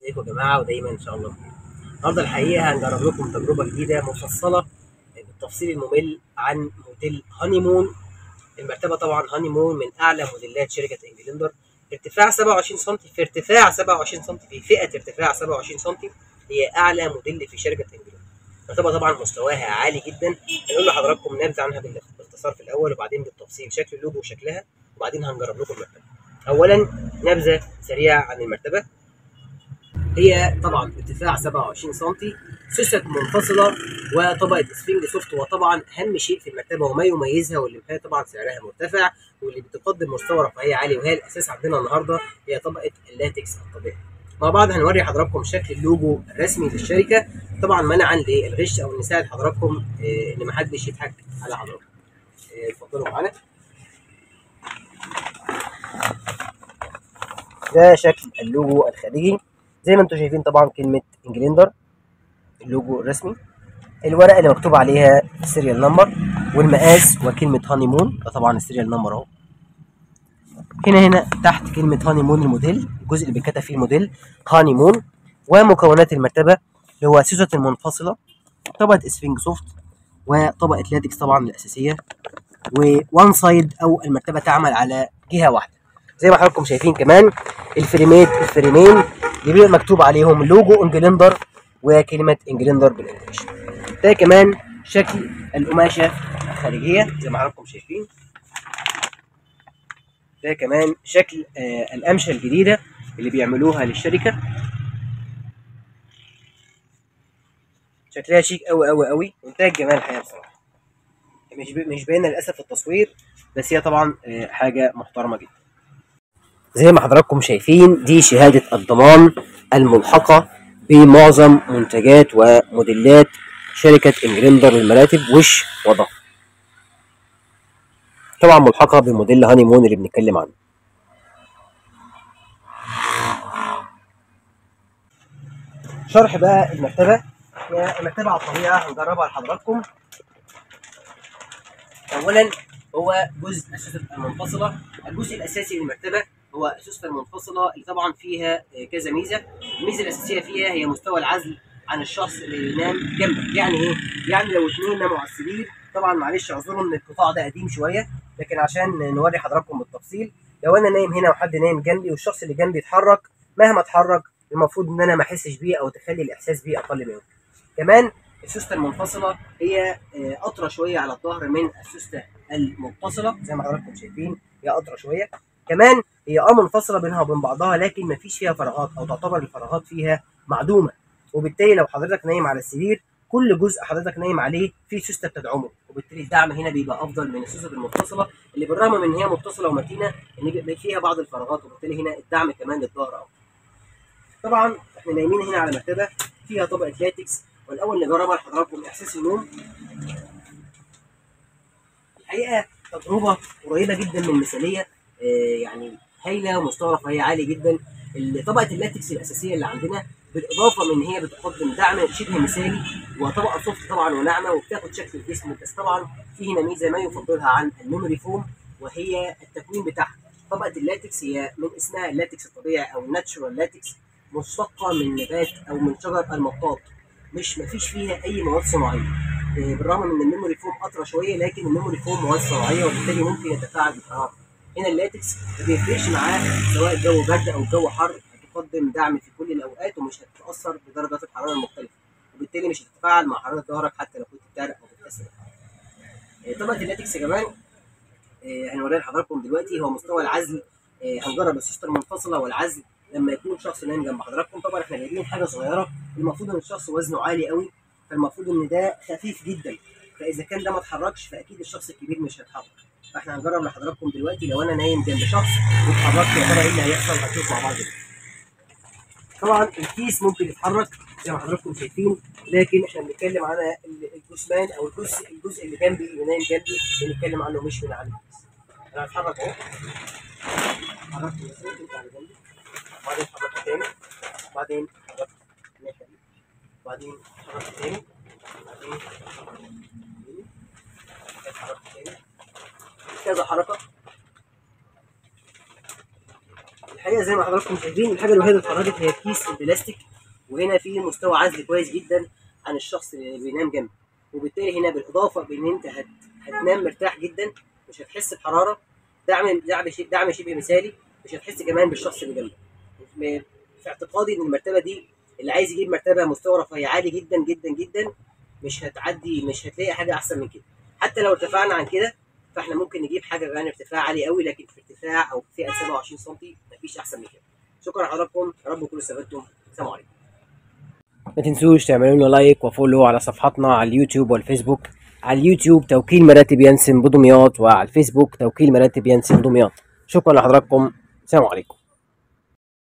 ازيكم يا جماعه ودايما ان شاء الله بخير. النهارده الحقيقه هنجرب لكم تجربه جديده مفصله بالتفصيل الممل عن موديل هانيمون. المرتبه طبعا هانيمون من اعلى موديلات شركه انجلندر، ارتفاع 27 سم في ارتفاع 27 سم في فئه ارتفاع 27 سم. هي اعلى موديل في شركه انجلندر. المرتبه طبعا مستواها عالي جدا. هنقول لحضراتكم نبذه عنها باختصار في الاول، وبعدين بالتفصيل شكل اللوجو وشكلها، وبعدين هنجرب لكم المرتبه. اولا نبذه سريعه عن المرتبه. هي طبعا ارتفاع 27 سم، سوست منفصله، وطبقه اسفنج سوفت. وطبعا اهم شيء في المرتبه وما يميزها واللي مخليها طبعا سعرها مرتفع واللي بتقدم مستوى رفاهيه عالي وهي الاساس عندنا النهارده، هي طبقه اللاتكس الطبيعي. مع بعض هنوري حضراتكم شكل اللوجو الرسمي للشركه، طبعا منعا للغش او نساعد حضراتكم ان محدش يضحك على حضراتكم. اتفضلوا معانا. ده شكل اللوجو الخارجي. زي ما انتم شايفين طبعا كلمه انجلندر، اللوجو الرسمي، الورقه اللي مكتوب عليها السيريال نمبر والمقاس وكلمه هاني مون، ده طبعا السيريال نمبر اهو. هنا تحت كلمه هاني مون الموديل، الجزء اللي بيتكتب فيه الموديل هاني مون. ومكونات المرتبه اللي هو سوسة المنفصله، طبقه اسفنج سوفت، وطبقه لاتكس طبعا الاساسيه، ووان سايد او المرتبه تعمل على جهه واحده. زي ما حضراتكم شايفين كمان الفريمين اللي بيبقى مكتوب عليهم لوجو انجلندر وكلمه انجلندر بالانجلش. ده كمان شكل القماشه الخارجيه زي ما حضراتكم شايفين. ده كمان شكل القمشه الجديده اللي بيعملوها للشركه. شكلها شيك قوي قوي قوي، منتهى الجمال الحقيقه بصراحه. مش باينه للاسف في التصوير، بس هي طبعا حاجه محترمه جدا. زي ما حضراتكم شايفين دي شهاده الضمان الملحقه بمعظم منتجات وموديلات شركه انجلندر للمراتب وش وظهر، طبعا ملحقه بموديل هاني مون اللي بنتكلم عنه. شرح بقى المرتبه. هي المرتبه على الطبيعه هنجربها لحضراتكم. اولا هو جزء السوسته المنفصله. الجزء الاساسي للمرتبه هو السوسته المنفصله اللي طبعا فيها كذا ميزه. الميزه الاساسيه فيها هي مستوى العزل عن الشخص اللي ينام جنبك. يعني ايه؟ يعني لو اثنين ناموا على السرير، طبعا معلش اعذروا ان القطاع ده قديم شويه، لكن عشان نوري حضراتكم بالتفصيل. لو انا نايم هنا وحد نايم جنبي والشخص اللي جنبي اتحرك، مهما اتحرك المفروض ان انا ما احسش بيه او تخلي الاحساس بيه اقل منه. كمان السوسته المنفصله هي اطرى شويه على الظهر من السوسته المتصله. زي ما حضراتكم شايفين هي اطرى شويه. كمان هي منفصله بينها وبين بعضها، لكن ما فيش فيها فراغات او تعتبر الفراغات فيها معدومه. وبالتالي لو حضرتك نايم على السرير، كل جزء حضرتك نايم عليه فيه سوسته بتدعمه، وبالتالي الدعم هنا بيبقى افضل من السوسته المتصله اللي بالرغم من ان هي متصله ومتينه ان بيبقى فيها بعض الفراغات، وبالتالي هنا الدعم كمان للظهر افضل. طبعا احنا نايمين هنا على مرتبه فيها طبقه لاتكس. والاول نجربها لحضراتكم احساس النوم. الحقيقه تجربه قريبه جدا من المثاليه، يعني هايله ومستوى رفاهيه عالي جدا. طبقه اللاتكس الاساسيه اللي عندنا بالاضافه من هي بتقدم دعم شبه مثالي وطبقه سوفت طبعا وناعمه وبتاخد شكل الجسم. بس طبعا في هنا ميزه ما يفضلها عن الميموري فوم، وهي التكوين بتاعها. طبقه اللاتكس هي من اسمها اللاتكس الطبيعي او الناتشورال لاتكس، مشتقه من نبات او من شجر المطاط. مش مفيش فيها اي مواد صناعيه. بالرغم من ان الميموري فوم اطرى شويه، لكن الميموري فوم مواد صناعيه وبالتالي ممكن يتفاعل بالحراره. هنا اللاتكس ما بيفرقش معاه سواء الجو برد او الجو حر، هتقدم دعم في كل الاوقات ومش هتتاثر بدرجات الحراره المختلفه، وبالتالي مش هتتفاعل مع حراره ظهرك حتى لو كنت بتعرق او بتكسر. طبقه اللاتكس يا جماعه هنوريها لحضراتكم دلوقتي. هو مستوى العزل. هنجرب السوسته المنفصله والعزل لما يكون شخص نايم جنب حضراتكم. طبعا احنا جايبين حاجه صغيره، المفروض ان الشخص وزنه عالي قوي، فالمفروض ان ده خفيف جدا، فاذا كان ده ما اتحركش فاكيد الشخص الكبير مش هيتحرك. فاحنا هنجرب لحضراتكم دلوقتي لو انا نايم جنب شخص واتحركت يا ترى ايه اللي هيحصل، هنشوف مع بعض دلوقتي. طبعا الكيس ممكن يتحرك زي ما حضراتكم شايفين، لكن احنا بنتكلم على الجثمان او الجزء اللي جنبي اللي نايم جنبي، بنتكلم عنه مش من على الكيس. انا هتحرك اهو، حركت ازاي انت على جنبي، وبعدين حركت تاني، وبعدين حركت الناحيه دي، وبعدين حركت تاني، وبعدين حركت تاني، كذا حركه الحقيقه زي ما حضراتكم شايفين الحاجه الوحيده اللي اتخرجت هي كيس البلاستيك، وهنا في مستوى عزل كويس جدا عن الشخص اللي بينام جنبه، وبالتالي هنا بالاضافه بان انت هتنام مرتاح جدا، مش هتحس بحراره، دعم شبه مثالي، مش هتحس كمان بالشخص اللي جنبك. في اعتقادي ان المرتبه دي اللي عايز يجيب مرتبه مستوى رفاهيه عالي جدا جدا جدا مش هتلاقي حاجه احسن من كده. حتى لو ارتفعنا عن كده فاحنا ممكن نجيب حاجه يعني ارتفاع عالي قوي، لكن في ارتفاع او في 27 سم مفيش احسن من كده. شكرا لحضراتكم، يا رب تكونوا استفدتم. السلام عليكم. ما تنسوش تعملوا لنا لايك وفولو على صفحاتنا على اليوتيوب والفيسبوك. على اليوتيوب توكيل مراتب ينسم بدمياط، وعلى الفيسبوك توكيل مراتب ينسم دمياط. شكرا لحضراتكم، السلام عليكم.